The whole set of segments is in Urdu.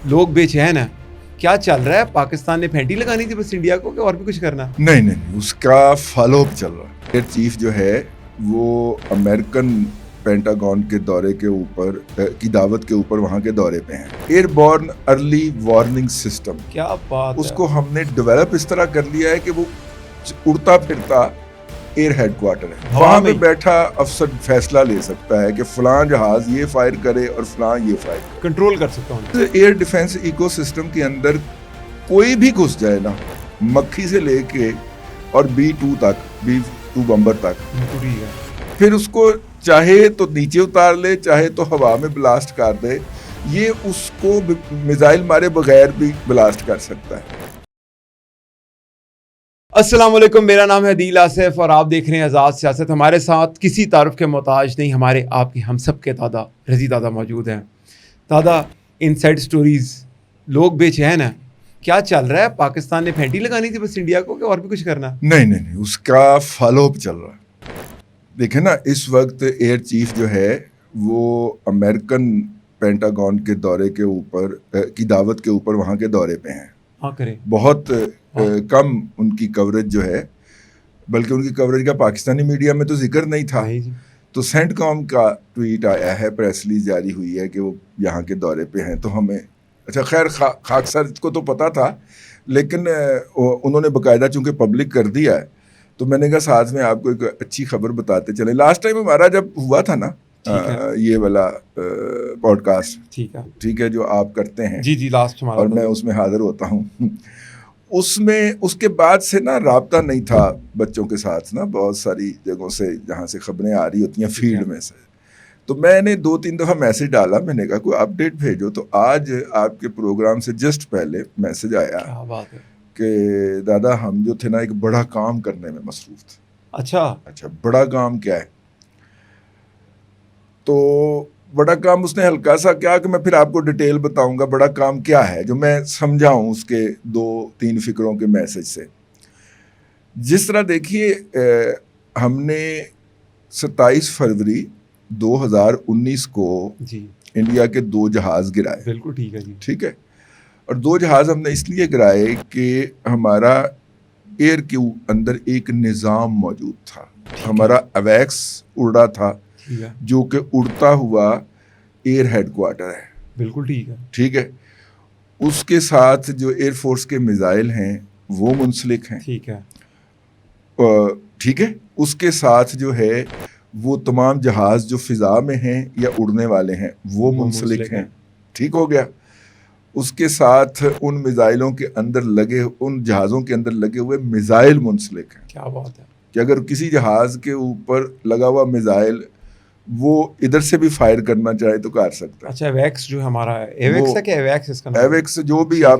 لوگ بے چین ہیں. کیا چل رہا ہے؟ پاکستان نے پھینٹی لگانی تھی بس انڈیا کو کہ اور بھی کچھ کرنا؟ نہیں, اس کا فالو اپ چل رہا ہے. ایئر چیف جو ہے وہ امریکن پینٹاگون کے دورے کے اوپر کی دعوت کے اوپر وہاں کے دورے پہ ہیں. Airborne early warning system, کیا بات اس ہے. کو ہم نے ڈیولپ اس طرح کر لیا ہے کہ وہ اڑتا پھرتا ایئر ہیڈ کوارٹر ہے. وہاں پہ بیٹھا افسر فیصلہ لے سکتا ہے کہ فلاں جہاز یہ فائر کرے اور فلاں یہ فائر کرے. کنٹرول کر سکتا ہوں. ایئر ڈیفنس ایکو سسٹم کے اندر کوئی بھی گھس جائے نا, مکھی سے لے کے اور B-2 تک, B-2 بمبر تک, پھر اس کو چاہے تو نیچے اتار لے چاہے تو ہوا میں بلاسٹ کر دے, یہ اس کو میزائل مارے بغیر بھی بلاسٹ کر سکتا ہے. السلام علیکم, میرا نام ہے عدیل آصف اور آپ دیکھ رہے ہیں آزاد سیاست. ہمارے ساتھ کسی تعارف کے محتاج نہیں, ہمارے آپ کے ہم سب کے دادا رضی دادا موجود ہیں. دادا, ان سائڈ سٹوریز, لوگ بے چین ہیں. کیا چل رہا ہے؟ پاکستان نے پھینٹی لگانی تھی بس انڈیا کو کہ اور بھی کچھ کرنا؟ نہیں, اس کا فالو اپ چل رہا ہے. دیکھیں نا, اس وقت ایئر چیف جو ہے وہ امریکن پینٹاگون کے دورے کے اوپر کی دعوت کے اوپر وہاں کے دورے پہ ہیں. ہاں کریں. بہت کم ان کی کوریج جو ہے, بلکہ ان کی کوریج کا پاکستانی میڈیا میں تو ذکر نہیں تھا. تو سینٹ کام کا ٹویٹ آیا ہے, پریس ریلیز جاری ہوئی ہے کہ وہ یہاں کے دورے پہ ہیں. تو ہمیں اچھا خیر خاکسار کو تو پتا تھا, لیکن انہوں نے باقاعدہ چونکہ پبلک کر دیا ہے تو میں نے کہا ساتھ میں آپ کو ایک اچھی خبر بتاتے چلیں. لاسٹ ٹائم ہمارا جب ہوا تھا نا یہ والا پوڈ کاسٹ, ٹھیک ہے, جو آپ کرتے ہیں, جی لاسٹ, اور میں اس میں حاضر ہوتا ہوں, اس میں اس کے بعد سے نا رابطہ نہیں تھا بچوں کے ساتھ نا, بہت ساری جگہوں سے جہاں سے خبریں آ رہی ہوتی ہیں فیلڈ میں سے. تو میں نے 2-3 دفعہ میسج ڈالا, میں نے کہا کوئی اپ ڈیٹ بھیجو. تو آج آپ کے پروگرام سے جسٹ پہلے میسج آیا کہ دادا ہم جو تھے نا ایک بڑا کام کرنے میں مصروف تھے. اچھا بڑا کام کیا ہے؟ تو بڑا کام اس نے ہلکا سا کیا کہ میں پھر آپ کو ڈیٹیل بتاؤں گا بڑا کام کیا ہے, جو میں سمجھاؤں اس کے 2-3 فکروں کے میسج سے. جس طرح دیکھیے, ہم نے 27 فروری 2019 کو انڈیا کے 2 جہاز گرائے. بالکل ٹھیک ہے جی. ٹھیک ہے, اور 2 جہاز ہم نے اس لیے گرائے کہ ہمارا ایئر کے اندر ایک نظام موجود تھا. ہمارا اویکس اڑ رہا تھا جو کہ اڑتا ہوا ایئر ہیڈ کوارٹر ہے. بالکل ٹھیک ہے, اس کے ساتھ جو ایئر فورس کے میزائل ہیں وہ منسلک ہیں. ٹھیک ہے, اس کے ساتھ جو ہے وہ تمام جہاز جو فضا میں ہیں یا اڑنے والے ہیں وہ منسلک ہیں. ٹھیک ہو گیا. اس کے ساتھ ان میزائلوں کے اندر لگے, ان جہازوں کے اندر لگے ہوئے میزائل منسلک ہیں. کیا بات ہے کہ اگر کسی جہاز کے اوپر لگا ہوا میزائل وہ ادھر سے بھی فائر کرنا چاہے تو کر سکتا ہے. اچھا, ایویکس جو ہمارا ایویکس ہے کہ ایویکس اس کا نام, ایویکس جو بھی آپ,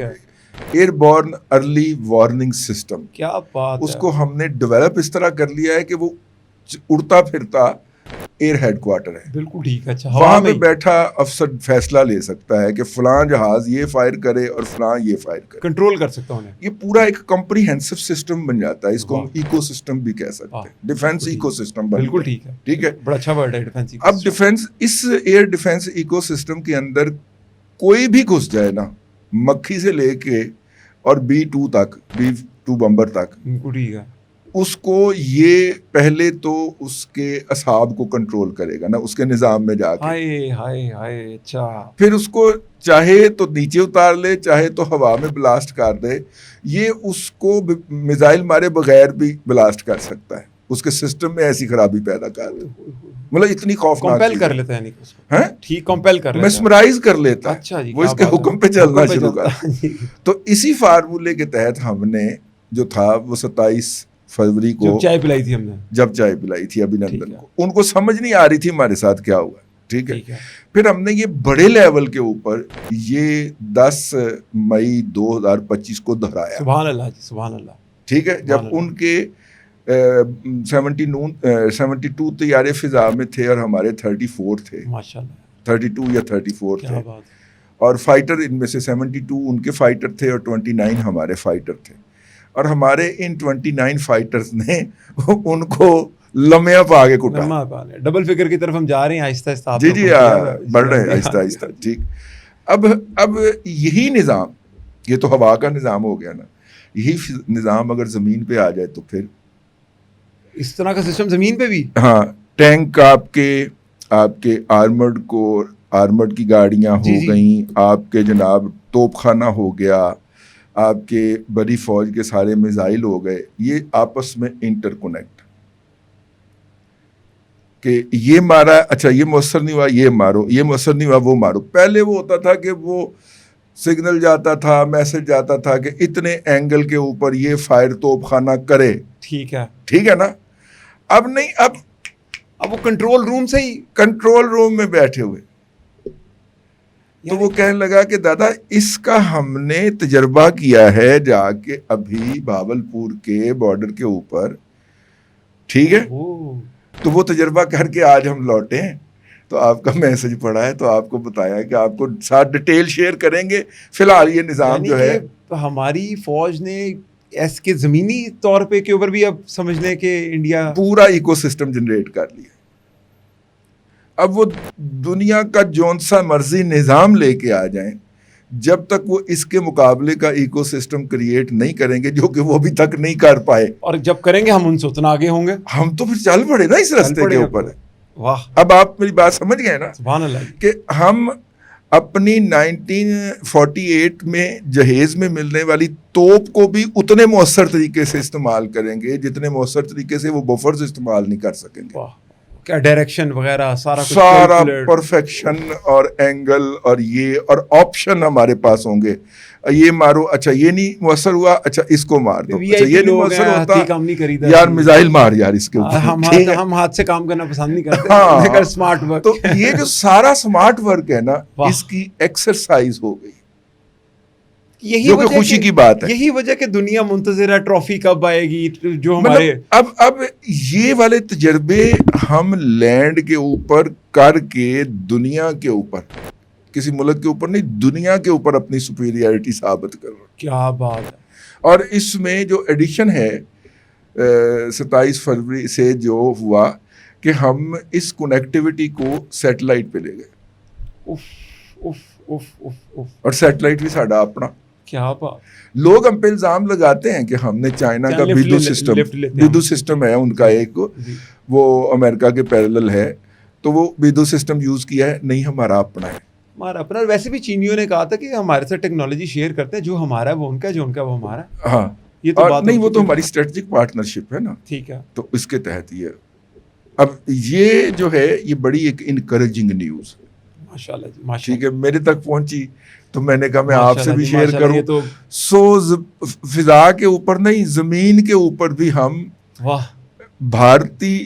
airborne early warning system, کیا بات ہے, اس کو ہم نے ڈیولپ اس طرح کر لیا ہے کہ وہ اڑتا پھرتا ایئر ہیڈ کوارٹر ہے. بالکل ٹھیک ہے. وہاں پہ بیٹھا افسر فیصلہ لے سکتا ہے کہ فلاں جہاز یہ فائر کرے اور فلاں یہ فائر کرے. کنٹرول کر سکتا ہوں. یہ پورا ایک کمپریہنسو سسٹم بن جاتا ہے. اس کو ہم ایکو سسٹم بھی کہہ سکتے ہیں, ڈیفنس ایکو سسٹم. بالکل ٹھیک ہے. ٹھیک ہے, بڑا اچھا ورڈ ہے ڈیفنس. اب ڈیفنس, اس ایئر ڈیفنس ایکو سسٹم کے اندر کوئی بھی گھس جائے نا, مکھی سے لے کے اور B-2 تک, B-2 بمبر تک, ٹھیک ہے, اس کو یہ پہلے تو اس کے اصحاب کو کنٹرول کرے گا نا, اس کے نظام میں جا کے. اچھا, پھر اس کو چاہے تو نیچے اتار لے چاہے تو ہوا میں بلاسٹ کر دے, یہ اس کو میزائل مارے بغیر بھی بلاسٹ کر سکتا ہے. اس کے سسٹم میں ایسی خرابی پیدا کر دے, مطلب اتنی خوفناک کمپیل کر لیتا ہے, ٹھیک کمپیل کر لیتا, میسمرائز کر لیتا. اچھا جی, وہ اس کے حکم پہ چلنا شروع کر. تو اسی فارمولے کے تحت ہم نے جو تھا وہ 27 فروری کو جب چائے پلائی تھی ہم نے, جب چائے پلائی تھی ابھینندن کو, ان کو سمجھ نہیں آ رہی تھی ہمارے ساتھ کیا ہوا. ٹھیک ہے, پھر ہم نے یہ بڑے لیول کے اوپر یہ 10 مئی 2025 کو دہرایا. سبحان اللہ جی, سبحان اللہ. ٹھیک ہے, جب ان کے 72 طیارے فضا میں تھے اور ہمارے 34 تھے, ماشاءاللہ 32 یا 34 تھے, اور فائٹر ان میں سے 72 ان کے فائٹر تھے اور 29 ہمارے فائٹر تھے. اور ہمارے ان 29 فائٹرز نے ان کو لمحہ پا کے کٹا. ڈبل فگر کی طرف ہم جا رہے ہیں آہستہ آہستہ. جی بڑھ رہے ہیں آہستہ آہستہ. ٹھیک, اب یہی نظام، یہ تو ہوا کا نظام ہو گیا نا، یہی نظام اگر زمین پہ آ جائے تو پھر اس طرح کا سسٹم زمین پہ بھی، ہاں ٹینک آپ کے آرمرڈ کی گاڑیاں ہو گئیں، آپ کے جناب توپ خانہ ہو گیا، آپ کے بڑی فوج کے سارے میزائل ہو گئے، یہ آپس میں انٹر کنیکٹ، کہ یہ مارا اچھا یہ مؤثر نہیں ہوا یہ مارو، یہ مؤثر نہیں ہوا وہ مارو. پہلے وہ ہوتا تھا کہ وہ سگنل جاتا تھا، میسج جاتا تھا کہ اتنے اینگل کے اوپر یہ فائر توپ خانہ کرے، ٹھیک ہے نا. اب نہیں، اب وہ کنٹرول روم سے ہی، کنٹرول روم میں بیٹھے ہوئے. تو وہ کہنے لگا کہ دادا اس کا ہم نے تجربہ کیا ہے جا کے ابھی بھاولپور کے بارڈر کے اوپر، ٹھیک ہے. تو وہ تجربہ کر کے آج ہم لوٹے ہیں، تو آپ کا میسج پڑا ہے، تو آپ کو بتایا کہ آپ کو ساتھ ڈیٹیل شیئر کریں گے. فی الحال یہ نظام جو ہے ہماری فوج نے ایس کے زمینی طور پہ کے اوپر بھی اب سمجھ لیں کہ انڈیا پورا ایکو سسٹم جنریٹ کر لیا. اب وہ دنیا کا جون سا مرضی نظام لے کے آ جائیں، جب تک وہ اس کے مقابلے کا ایکو سسٹم کریٹ نہیں کریں گے، جو کہ وہ ابھی تک نہیں کر پائے، اور جب کریں گے ہم ان سے اتنا آگے ہوں گے. ہم تو پھر چل پڑے نا اس راستے کے اوپر. واہ، اب آپ میری بات سمجھ گئے نا، سبحان اللہ، کہ ہم اپنی 1948 میں جہیز میں ملنے والی توپ کو بھی اتنے مؤثر طریقے سے استعمال کریں گے جتنے مؤثر طریقے سے وہ بفرز استعمال نہیں کر سکیں گے. کیا ڈائریکشن وغیرہ سارا پرفیکشن اور اینگل اور یہ اور آپشن ہمارے پاس ہوں گے. یہ مارو، اچھا یہ نہیں مؤثر ہوا، اچھا اس کو مار دو، اچھا یہ نہیں مؤثر ہوتا یار میزائل مار یار اس کے اوپر. ہم ہاتھ سے کام کرنا پسند نہیں کرتے، اسمارٹ ورک. تو یہ جو سارا اسمارٹ ورک ہے نا، اس کی ایکسرسائز ہو گئی، جو کہ خوشی کی بات ہے. یہی وجہ کہ دنیا منتظر ہے ٹرافی کب آئے گی، جو ہمارے اب یہ والے تجربے ہم لینڈ کے اوپر کر کے دنیا کے اوپر، کسی ملک کے اوپر نہیں، دنیا کے اوپر اپنی سپیریئرٹی ثابت کر رہے. کیا بات ہے. اور اس میں جو ایڈیشن ہے 27 فروری سے جو ہوا کہ ہم اس کنیکٹیوٹی کو سیٹلائٹ پہ لے گئے. اور سیٹلائٹ بھی ساڈا اپنا. کیا بات. لوگ ہم پہ الزام لگاتے ہیں کہ ہم نے چائنا کا بیدو سسٹم ہے ان کا ایک، وہ امریکہ کے پیرلل ہے، تو وہ بیدو سسٹم یوز کیا ہے. نہیں، ہمارا اپنا ہے، ہمارا اپنا. ویسے بھی چینیوں نے کہا تھا کہ ہمارے سے ٹیکنالوجی شیئر کرتے ہیں، جو ہمارا ہے وہ ان کا، جو ان کا وہ ہمارا. ہاں، یہ تو بات نہیں، وہ تو ہماری اسٹریٹجک پارٹنرشپ ہے نا. ٹھیک ہے. تو اس کے تحت یہ اب یہ جو ہے یہ بڑی ایک انکریجنگ نیوز، ماشاءاللہ جی، ٹھیک ہے، میرے تک پہنچی تو میں نے کہا میں آپ سے بھی شیئر کروں. سو فضا کے اوپر نہیں، زمین کے اوپر بھی ہم بھارتی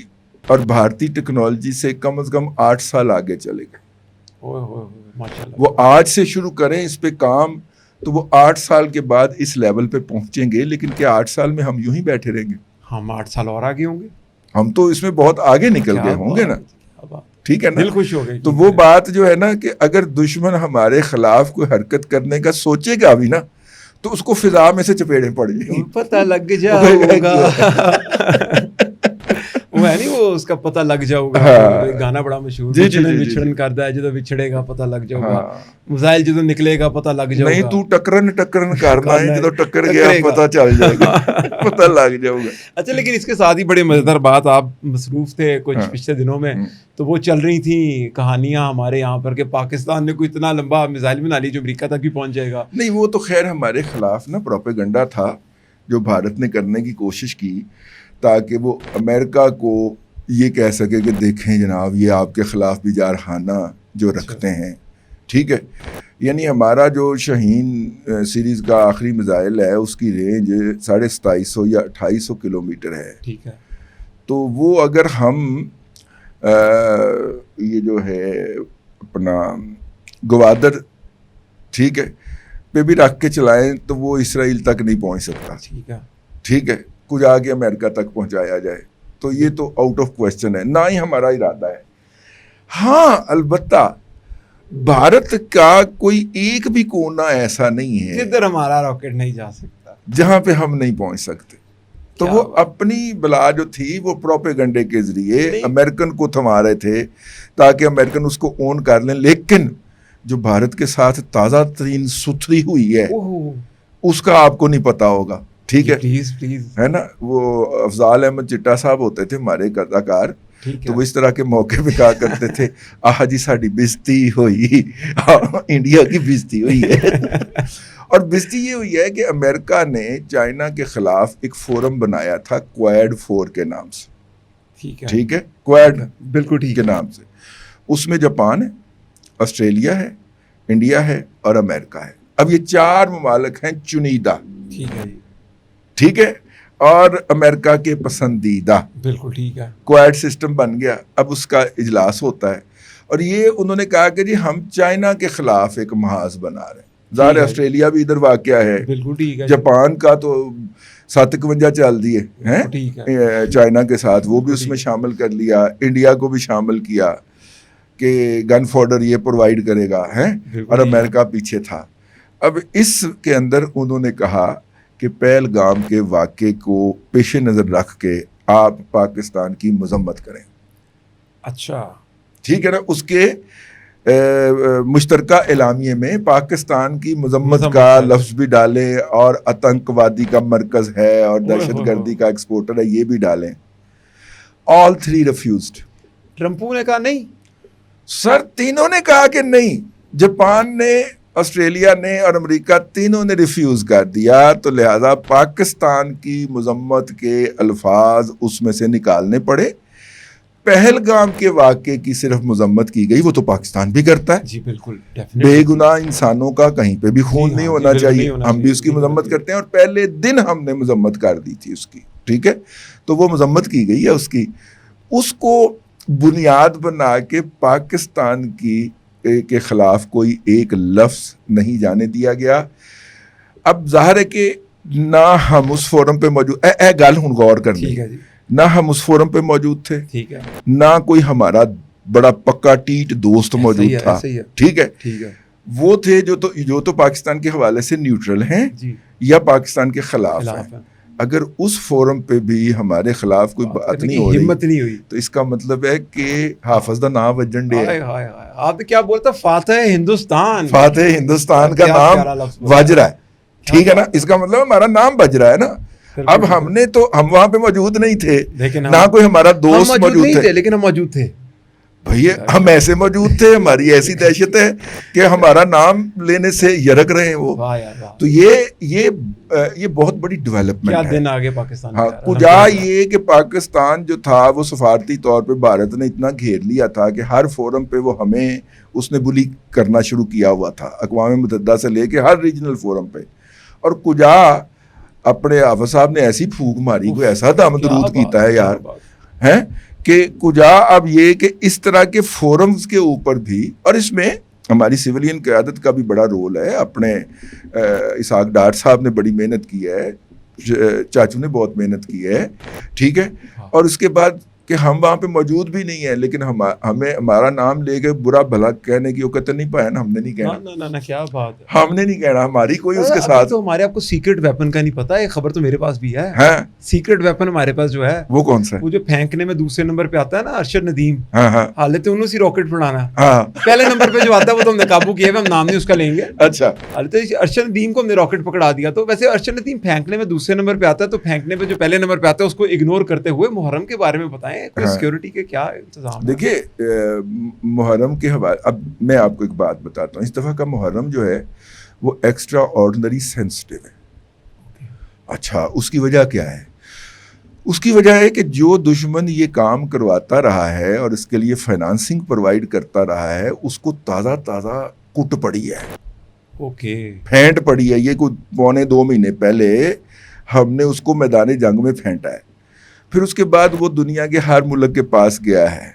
اور بھارتی ٹیکنالوجی سے کم از کم 8 سال آگے چلے گئے. وہ آج سے شروع کریں اس پہ کام تو وہ 8 سال کے بعد اس لیول پہ پہنچیں گے. لیکن کیا 8 سال میں ہم یوں ہی بیٹھے رہیں گے؟ ہم 8 سال اور آگے ہوں گے. ہم تو اس میں بہت آگے نکل گئے ہوں گے نا. ٹھیک ہے نا، دل خوش ہو گئی. تو وہ بات جو ہے نا کہ اگر دشمن ہمارے خلاف کوئی حرکت کرنے کا سوچے گا بھی نا تو اس کو فضا میں سے چپیڑیں پڑ جائیں گی. پتہ لگ جائے گا وہ ہے نہیں، وہ اس کا پتہ لگ جاؤ گا. گانا بڑا مشہور، وچھڑن کردا ہے جدوں وچھڑے گا پتہ لگ جاؤ گا، مزائل جدوں نکلے گا پتہ لگ جاؤ گا. نہیں، تو ٹکرن کرنا ہے، جدوں ٹکر گیا پتہ چل جائے گا، پتہ لگ جاؤ گا. اچھا، لیکن اس کے ساتھ ہی بڑے مزیدار بات، آپ مصروف تھے کچھ پچھلے دنوں میں، تو وہ چل رہی تھیں کہانیاں ہمارے یہاں پر کہ پاکستان نے کوئی اتنا لمبا میزائل بنا لی جو امریکہ تک بھی پہنچ جائے گا. نہیں، وہ تو خیر ہمارے خلاف نا پروپیگنڈا تھا جو بھارت نے کرنے کی کوشش کی تاکہ وہ امریکہ کو یہ کہہ سکے کہ دیکھیں جناب یہ آپ کے خلاف بھی جارحانہ جو رکھتے ہیں. ٹھیک ہے، یعنی ہمارا جو شاہین سیریز کا آخری میزائل ہے اس کی رینج 2750 یا 2800 کلومیٹر ہے. ٹھیک ہے، تو وہ اگر ہم یہ جو ہے اپنا گوادر، ٹھیک ہے، پہ بھی رکھ کے چلائیں تو وہ اسرائیل تک نہیں پہنچ سکتا. ٹھیک ہے، کچھ آگے امریکہ تک پہنچایا جائے تو یہ تو آؤٹ آف کویسچن ہے، نہ ہی ہمارا ارادہ ہے. ہاں، البتہ بھارت کا کوئی ایک بھی کونا ایسا نہیں ہے جدھر ہمارا راکٹ نہیں جا سکتا، جہاں پہ ہم نہیں پہنچ سکتے. تو وہ اپنی بلا جو تھی وہ پروپیگنڈے کے ذریعے امریکن کو تھما رہے تھے تاکہ امریکن اس کو اون کر لیں. لیکن جو بھارت کے ساتھ تازہ ترین ستھری ہوئی ہے اس کا آپ کو نہیں پتا ہوگا, ٹھیک ہے, پلیز پلیز, ہے نا. وہ افضال احمد چٹا صاحب ہوتے تھے ہمارے اداکار, تو وہ اس طرح کے موقع پہ کہا کرتے تھے آہا جی ساڈی بےزتی ہوئی, انڈیا کی بےزتی ہوئی ہے. اور بےزتی یہ ہوئی ہے کہ امریکہ نے چائنا کے خلاف ایک فورم بنایا تھا کویڈ 4 کے نام سے, ٹھیک ہے, کویڈ بالکل ٹھیک کے نام سے. اس میں جاپان ہے, آسٹریلیا ہے, انڈیا ہے اور امریکہ ہے. اب یہ 4 ممالک ہیں چنیدہ, ٹھیک ہے, اور امریکہ کے پسندیدہ. بالکل ٹھیک ہے. کویڈ سسٹم بن گیا. اب اس کا اجلاس ہوتا ہے اور یہ انہوں نے کہا کہ جی ہم چائنا کے خلاف ایک محاذ بنا رہے ہیں. ظاہر آسٹریلیا بھی ادھر واقع ہے, بالکل ٹھیک ہے. جاپان کا تو 57 چل دیے ہیں چائنا کے ساتھ, وہ بھی اس میں شامل کر لیا. انڈیا کو بھی شامل کیا کہ گن فوڈر یہ پرووائڈ کرے گا, ہیں, اور امریکہ پیچھے تھا. اب اس کے اندر انہوں نے کہا کہ پہلگام کے واقعے کو پیش نظر رکھ کے آپ پاکستان کی مذمت کریں. اچھا, ٹھیک ہے نا. اس کے مشترکہ اعلامیے میں پاکستان کی مذمت کا لفظ بھی ڈالیں اور آتنکوادی کا مرکز ہے اور دہشت گردی کا ایکسپورٹر ہے یہ بھی ڈالیں. آل 3 ریفیوزڈ. ٹرمپو نے کہا نہیں سر, تینوں نے کہا کہ نہیں. جاپان نے, آسٹریلیا نے اور امریکہ تینوں نے ریفیوز کر دیا. تو لہذا پاکستان کی مذمت کے الفاظ اس میں سے نکالنے پڑے. پہلگام کے واقعے کی صرف مذمت کی گئی, وہ تو پاکستان بھی کرتا ہے. جی بالکل, بے گناہ انسانوں کا کہیں پہ بھی خون نہیں ہونا چاہیے, ہم بھی اس کی مذمت کرتے ہیں. اور پہلے دن ہم نے مذمت کر دی تھی اس کی, ٹھیک ہے. تو وہ مذمت کی گئی ہے اس کی. اس کو بنیاد بنا کے پاکستان کی کے خلاف کوئی ایک لفظ نہیں جانے دیا گیا. اب ظاہر ہے کہ نہ ہم اس فورم پہ موجود, گل ہن غور کرنی, نہ ہم اس فورم پہ موجود تھے, نہ کوئی ہمارا بڑا پکا ٹیٹ دوست موجود تھا, ٹھیک ہے. وہ تھے جو تو پاکستان کے حوالے سے نیوٹرل ہیں یا پاکستان کے خلاف ہیں. اگر اس فورم پہ بھی ہمارے خلاف کوئی بات نہیں ہو رہی تو اس کا مطلب ہے کہ حافظ دا نام وجن ڈے ہے. آپ کیا بولتا, فاتح ہندوستان, فاتح ہندوستان کا نام بج رہا ہے, ٹھیک ہے نا. اس کا مطلب ہمارا نام بج رہا ہے نا. اب ہم وہاں پہ موجود نہیں تھے, نہ کوئی ہمارا دوست موجود تھے, لیکن ہم موجود تھے. بھئی ہم ایسے موجود تھے, ہماری ایسی دہشت ہے کہ ہمارا نام لینے سے یرک رہے ہیں وہ. تو یہ بہت بڑی ڈیولپمنٹ ہے. کیا دن آگے پاکستان. ہاں, کجا یہ کہ پاکستان جو تھا وہ سفارتی طور پہ بھارت نے اتنا گھیر لیا تھا کہ ہر فورم پہ وہ ہمیں اس نے بلی کرنا شروع کیا ہوا تھا, اقوام متحدہ سے لے کے ہر ریجنل فورم پہ. اور کجا اپنے حافظ صاحب نے ایسی پھونک ماری, کوئی ایسا دم درود کیتا ہے یار, ہیں کہ کجا اب یہ کہ اس طرح کے فورمز کے اوپر بھی, اور اس میں ہماری سویلین قیادت کا بھی بڑا رول ہے. اپنے اسحاق ڈار صاحب نے بڑی محنت کی ہے, چاچو نے بہت محنت کی ہے, ٹھیک ہے. اور اس کے بعد کہ ہم وہاں پہ موجود بھی نہیں ہیں, لیکن ہمیں ہمارا نام لے کے برا بھلا کہنے کی اوقات نہیں پایا نا, ہم نے نہیں کہنا. نا کیا بات ہے, ہم نے نہیں کہنا, ہماری کوئی اس کے ساتھ. تو ہمارے آپ کو سیکرٹ ویپن کا نہیں پتا, یہ خبر تو میرے پاس بھی ہے. سیکرٹ ویپن ہمارے پاس جو ہے وہ کون سا ہے؟ وہ جو پھینکنے میں دوسرے نمبر پہ آتا ہے نا, ارشد ندیم. حالت انہوں سے راکٹ پڑھانا, پہلے نمبر پہ جو آتا ہے وہ تو ہم نے قابو کیا ہے, ہم نام نہیں اس کا لیں گے. اچھا, حالت ارشد ندیم کو ہم نے راکٹ پکڑا دیا. تو ویسے ارشد ندیم پھینکنے میں دوسرے نمبر پہ آتا ہے, تو پھینکنے پہ جو پہلے نمبر پہ آتا ہے اس کو اگنور کرتے ہوئے محرم کے بارے میں بتائیں, سیکورٹی کے کیا انتظام. دیکھیے محرم کے حوالے, اب میں آپ کو ایک بات بتاتا ہوں. اس دفعہ کا محرم جو ہے وہ ایکسٹرا آرڈنری سینسٹیو ہے. اچھا, اس کی وجہ کیا ہے؟ اس کی وجہ ہے کہ جو دشمن یہ کام کرواتا رہا ہے اور اس کے لیے فائنانسنگ پرووائڈ کرتا رہا ہے, اس کو تازہ کٹ پڑی ہے, پھینٹ پڑی ہے. یہ کوئی 1.25 مہینے پہلے ہم نے اس کو میدان جنگ میں پھینٹا ہے. پھر اس کے بعد وہ دنیا کے ہر ملک کے پاس گیا ہے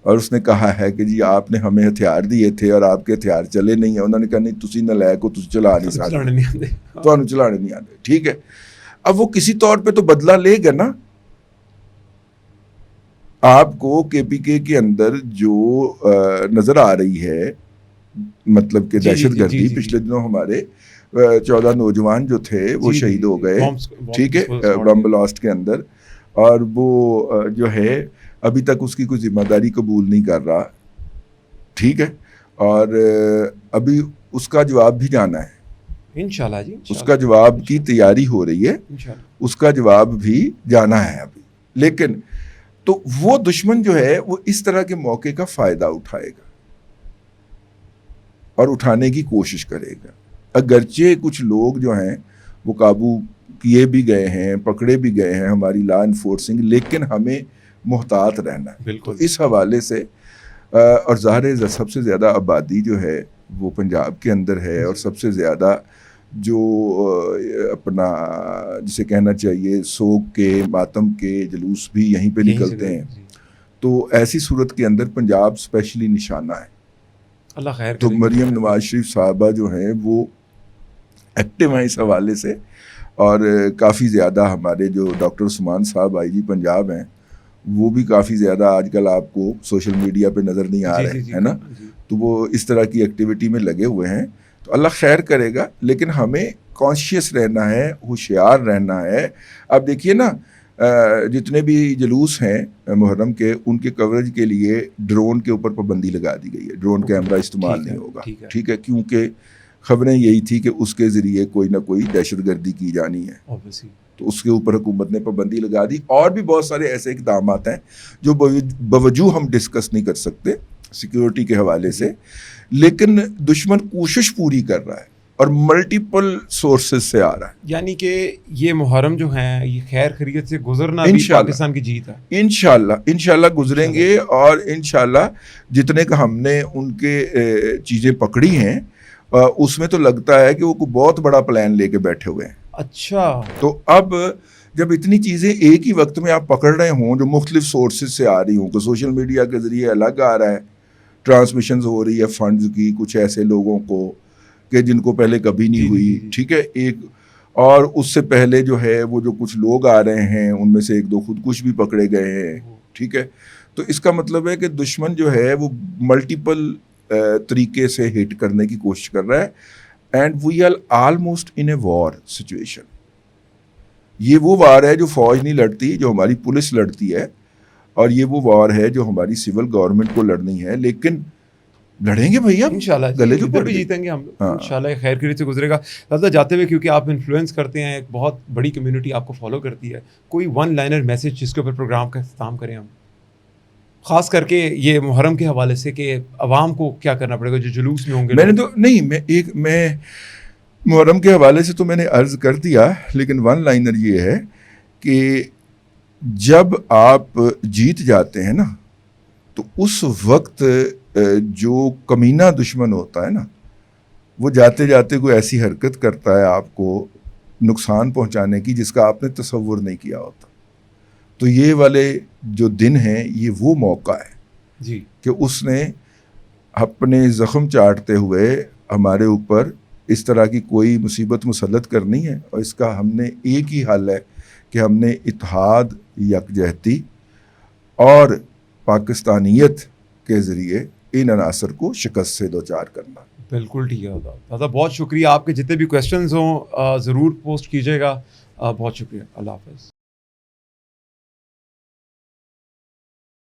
اور اس نے کہا ہے کہ جی آپ نے ہمیں ہتھیار دیے تھے اور آپ کے ہتھیار چلے نہیں ہیں. انہوں نے کہا نہیں, تسی نالائق ہو, تسی چلا نہیں سکتے, تمہیں چلانے نہیں آتے, ٹھیک ہے. اب وہ کسی طور پہ تو بدلہ لے گا نا. آپ کو کے پی کے اندر جو نظر آ رہی ہے, مطلب کہ دہشت گردی, پچھلے دنوں ہمارے 14 نوجوان جو تھے وہ شہید ہو گئے, ٹھیک ہے, بم بلاسٹ کے اندر. اور وہ جو ہے ابھی تک اس کی کوئی ذمہ داری قبول نہیں کر رہا, ٹھیک ہے. اور ابھی اس کا جواب بھی جانا ہے انشاءاللہ جی، اس کا جواب کی تیاری ہو رہی ہے، اس کا جواب بھی جانا ہے ابھی. لیکن تو وہ دشمن جو ہے وہ اس طرح کے موقع کا فائدہ اٹھائے گا اور اٹھانے کی کوشش کرے گا. اگرچہ کچھ لوگ جو ہیں وہ قابو کیے بھی گئے ہیں، پکڑے بھی گئے ہیں ہماری لا انفورسنگ، لیکن ہمیں محتاط رہنا ہے. بالکل. تو اس حوالے سے اور ظاہر ہے سب سے زیادہ آبادی جو ہے وہ پنجاب کے اندر ہے، اور سب سے زیادہ جو اپنا جسے کہنا چاہیے سوگ کے، ماتم کے جلوس بھی یہیں پہ نکلتے ہیں. تو ایسی صورت کے اندر پنجاب اسپیشلی نشانہ ہے. اللہ خیر تو مریم نواز شریف صاحبہ جو ہیں وہ ایکٹیو ہیں اس حوالے سے، اور کافی زیادہ ہمارے جو ڈاکٹر عثمان صاحب آئی جی پنجاب ہیں وہ بھی کافی زیادہ آج کل آپ کو سوشل میڈیا پہ نظر نہیں آ رہے ہیں نا، تو وہ اس طرح کی ایکٹیویٹی میں لگے ہوئے ہیں. تو اللہ خیر کرے گا، لیکن ہمیں کانشیس رہنا ہے، ہوشیار رہنا ہے. آپ دیکھیے نا جتنے بھی جلوس ہیں محرم کے، ان کے کوریج کے لیے ڈرون کے اوپر پابندی لگا دی گئی ہے، ڈرون کیمرہ استعمال نہیں ہوگا. ٹھیک ہے، کیونکہ خبریں یہی تھی کہ اس کے ذریعے کوئی نہ کوئی دہشت گردی کی جانی ہے، تو اس کے اوپر حکومت نے پابندی لگا دی. اور بھی بہت سارے ایسے اقدامات ہیں جو بوجہ ہم ڈسکس نہیں کر سکتے سیکیورٹی کے حوالے سے، لیکن دشمن کوشش پوری کر رہا ہے اور ملٹیپل سورسز سے آ رہا ہے. یعنی کہ یہ محرم جو ہیں یہ خیر خیریت سے گزرنا بھی پاکستان کی جیت ہے. انشاءاللہ گزریں گے، اور انشاءاللہ جتنے کا ہم نے ان کے چیزیں پکڑی ہیں اس میں تو لگتا ہے کہ وہ کوئی بہت بڑا پلان لے کے بیٹھے ہوئے ہیں. اچھا، تو اب جب اتنی چیزیں ایک ہی وقت میں آپ پکڑ رہے ہوں جو مختلف سورسز سے آ رہی ہوں، کہ سوشل میڈیا کے ذریعے الگ آ رہا ہے، ٹرانسمیشنز ہو رہی ہے فنڈز کی کچھ ایسے لوگوں کو کہ جن کو پہلے کبھی نہیں ہوئی، ٹھیک ہے، ایک اور اس سے پہلے جو ہے وہ جو کچھ لوگ آ رہے ہیں ان میں سے ایک دو خودکش بھی پکڑے گئے ہیں. ٹھیک ہے، تو اس کا مطلب ہے کہ دشمن جو ہے وہ ملٹیپل طریقے سے ہٹ کرنے کی کوشش کر رہا ہے. And we are almost in a war situation. یہ وہ وار ہے جو فوج نہیں لڑتی، جو ہماری پولیس لڑتی ہے، اور یہ وہ وار ہے جو ہماری سول گورنمنٹ کو لڑنی ہے. لیکن لڑیں گے بھیا انشاءاللہ، گلے جو پڑ بھی جیتیں گے ہم انشاءاللہ. خیر خیریت سے گزرے گا. دادا جاتے ہوئے، کیونکہ آپ انفلوئنس کرتے ہیں، ایک بہت بڑی کمیونٹی آپ کو فالو کرتی ہے، کوئی ون لائنر میسج جس کے اوپر پروگرام کا اختتام کریں ہم، خاص کر کے یہ محرم کے حوالے سے، کہ عوام کو کیا کرنا پڑے گا جو جلوس میں ہوں گے؟ میں محرم کے حوالے سے تو میں نے عرض کر دیا، لیکن ون لائنر یہ ہے کہ جب آپ جیت جاتے ہیں نا تو اس وقت جو کمینہ دشمن ہوتا ہے نا وہ جاتے جاتے کوئی ایسی حرکت کرتا ہے آپ کو نقصان پہنچانے کی جس کا آپ نے تصور نہیں کیا ہوتا. تو یہ والے جو دن ہیں یہ وہ موقع ہے جی کہ اس نے اپنے زخم چاٹتے ہوئے ہمارے اوپر اس طرح کی کوئی مصیبت مسلط کرنی ہے، اور اس کا ہم نے ایک ہی حل ہے کہ ہم نے اتحاد، یکجہتی اور پاکستانیت کے ذریعے ان عناصر کو شکست سے دوچار کرنا. بالکل ٹھیک ہے دادا، بہت شکریہ. آپ کے جتنے بھی کویشچنز ہوں ضرور پوسٹ کیجیے گا. بہت شکریہ. اللہ حافظ.